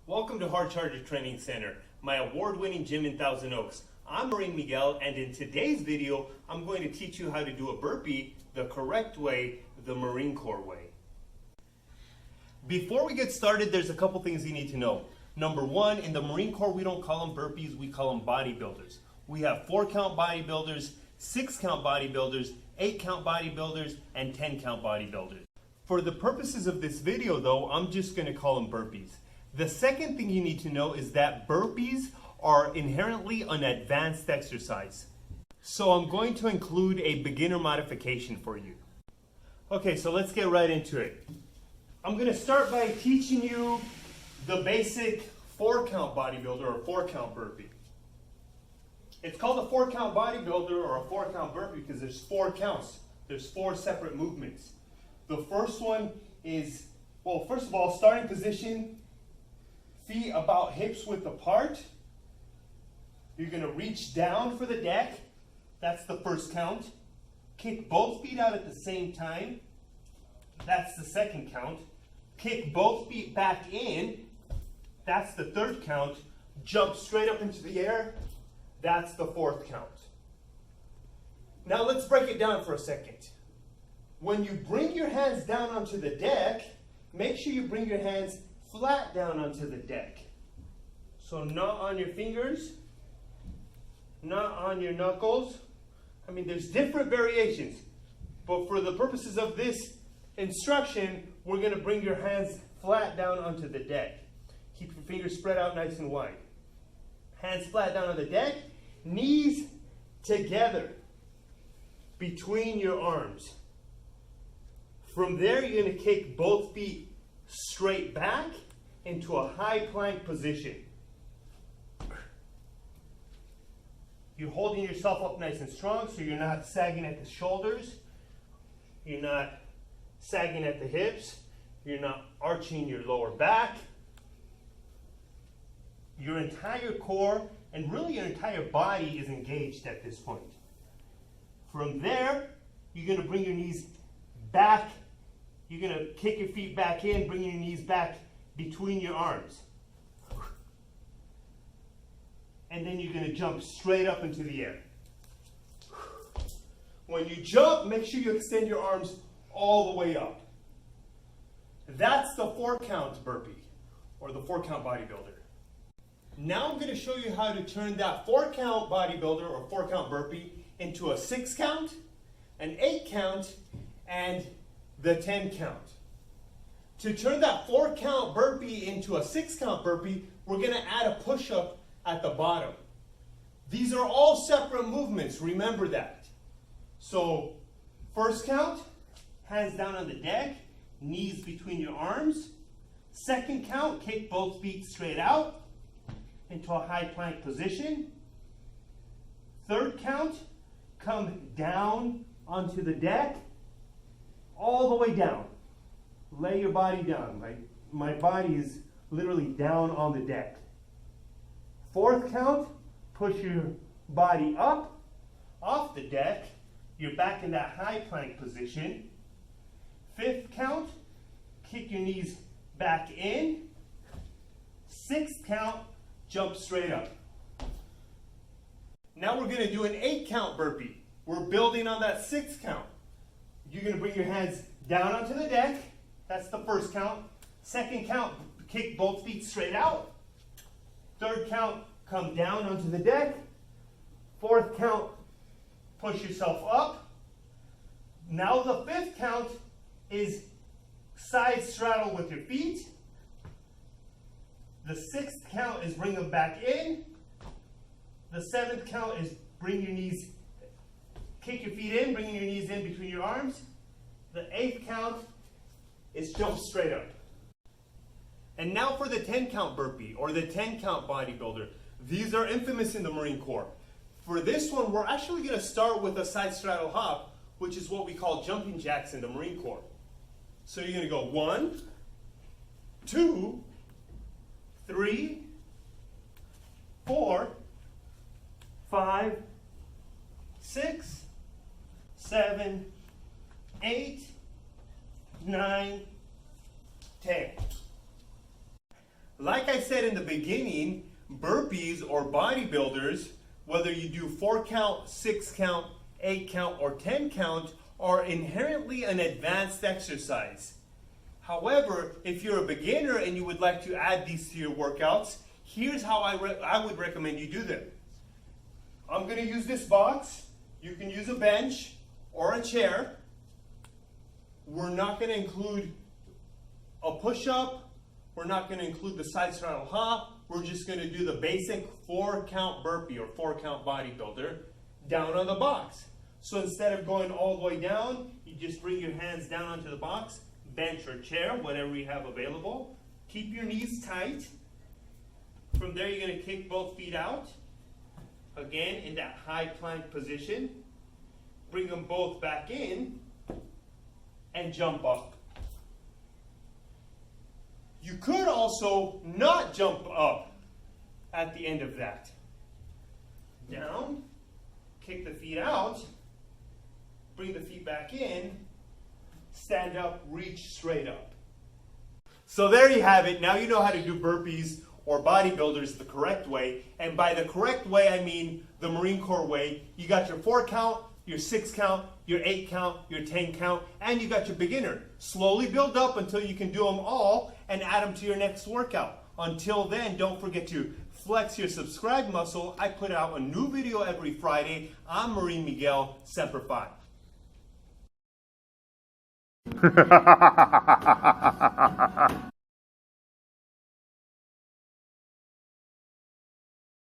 Welcome to Hard Charger Training Center, my award-winning gym in Thousand Oaks. I'm Marine Miguel, and in today's video, I'm going to teach you how to do a burpee the correct way, the Marine Corps way. Before we get started, there's a couple things you need to know. Number one, in the Marine Corps, we don't call them burpees, we call them bodybuilders. We have 4-count bodybuilders, 6-count bodybuilders, 8-count bodybuilders, and 10-count bodybuilders. For the purposes of this video, though, I'm just going to call them burpees. The second thing you need to know is that burpees are inherently an advanced exercise. So I'm going to include a beginner modification for you. Okay, so let's get right into it. I'm going to start by teaching you the basic 4-count bodybuilder or 4-count burpee. It's called a 4-count bodybuilder or a 4-count burpee because there's 4 counts. There's 4 separate movements. The first one is, well, first of all, starting position, feet about hips width apart. You're going to reach down for the deck. That's the first count. Kick both feet out at the same time. That's the second count. Kick both feet back in. That's the third count. Jump straight up into the air. That's the 4th count. Now let's break it down for a second. When you bring your hands down onto the deck, make sure you bring your hands flat down onto the deck. So not on your fingers, not on your knuckles. I mean, there's different variations, but for the purposes of this instruction, we're going to bring your hands flat down onto the deck. Keep your fingers spread out nice and wide. Hands flat down on the deck, knees together between your arms. From there, you're going to kick both feet straight back into a high plank position. You're holding yourself up nice and strong so you're not sagging at the shoulders, you're not sagging at the hips, you're not arching your lower back. Your entire core and really your entire body is engaged at this point. From there, you're going to bring your knees back. You're going to kick your feet back in, bring your knees back between your arms. And then you're going to jump straight up into the air. When you jump, make sure you extend your arms all the way up. That's the 4-count burpee, or the 4-count bodybuilder. Now I'm going to show you how to turn that 4-count bodybuilder or 4-count burpee into a 6-count, an 8-count, and the 10-count. To turn that 4-count burpee into a 6-count burpee, we're going to add a push-up at the bottom. These are all separate movements, remember that. So, first count, hands down on the deck, knees between your arms. Second count, kick both feet straight out into a high plank position. Third count, come down onto the deck, all the way down. Lay your body down. My body is literally down on the deck. 4th count, push your body up, off the deck. You're back in that high plank position. 5th count, kick your knees back in. 6th count, jump straight up. Now we're going to do an 8-count burpee. We're building on that 6th count. You're going to bring your hands down onto the deck. That's the first count. Second count, kick both feet straight out. Third count, come down onto the deck. 4th count, push yourself up. Now the 5th count is side straddle with your feet. The 6th count is bring them back in. The 7th count is bring your knees, kick your feet in, bringing your knees in between your arms. The 8th count is jump straight up. And now for the 10-count burpee or the 10-count bodybuilder. These are infamous in the Marine Corps. For this one, we're actually going to start with a side straddle hop, which is what we call jumping jacks in the Marine Corps. So you're going to go 1, 2, 3, 4, 5, 6, 7, 8, 9, 10. Like I said in the beginning, burpees or bodybuilders, whether you do 4 count, 6 count, 8 count, or 10 count, are inherently an advanced exercise. However, if you're a beginner and you would like to add these to your workouts, here's how I would recommend you do them. I'm going to use this box. You can use a bench or a chair. We're not going to include a push-up. We're not going to include the side straddle hop. We're just going to do the basic 4 count burpee or 4 count bodybuilder down on the box. So instead of going all the way down, you just bring your hands down onto the box, bench or chair, whatever you have available. Keep your knees tight. From there, you're going to kick both feet out. Again, in that high plank position. Bring them both back in and jump up. You could also not jump up at the end of that. Down, kick the feet out, bring the feet back in, stand up, reach straight up. So there you have it. Now you know how to do burpees or bodybuilders the correct way. And by the correct way, I mean the Marine Corps way. You got your 4 count, your 6 count, your 8 count, your 10 count, and you got your beginner. Slowly build up until you can do them all and add them to your next workout. Until then, don't forget to flex your subscribe muscle. I put out a new video every Friday. I'm Marine Miguel, Semper Fi.